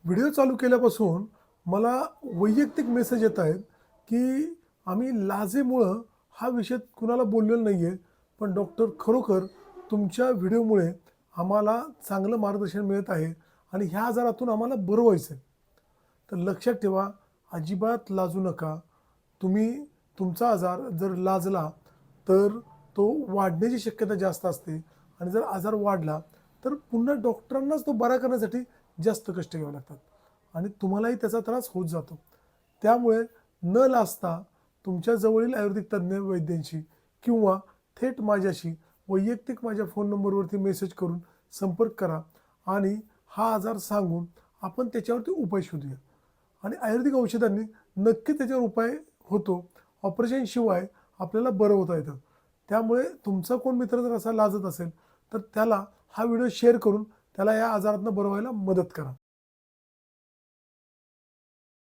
Video चालू केल्यापासून मला वैयक्तिक मेसेज येत आहेत, की आम्ही लाजेमुळं हा विषय कुणाला बोललेला नाही आहे. पण डॉक्टर खरोखर तुमच्या व्हिडिओमुळे आम्हाला चांगलं मार्गदर्शन मिळत आहे आणि ह्या आजारातून आम्हाला बरं व्हायचं आहे. तर लक्षात ठेवा, अजिबात लाजू नका. तुम्ही तुमचा आजार जर लाजला, तर तो वाढण्याची शक्यता जास्त असते आणि जर आजार वाढला, तर पुन्हा डॉक्टरांनाच तो बरा करण्यासाठी जास्त कष्ट घ्यावे लागतात आणि तुम्हालाही त्याचा त्रास होत जातो. त्यामुळे न लाजता तुमच्या जवळील आयुर्वेदिक तज्ञ वैद्यांशी किंवा थेट माझ्याशी वैयक्तिक माझ्या फोन नंबरवरती मेसेज करून संपर्क करा आणि हा आजार सांगून आपण त्याच्यावरती उपाय शोधूया. आणि आयुर्वेदिक औषधांनी नक्की त्याच्यावर उपाय होतो. ऑपरेशनशिवाय आपल्याला बरं होता येतं. त्यामुळे तुमचा कोण मित्र जर असा लाजत असेल, तर त्याला हा व्हिडिओ शेअर करून त्याला या आजारातनं बरं व्हायला मदत करा.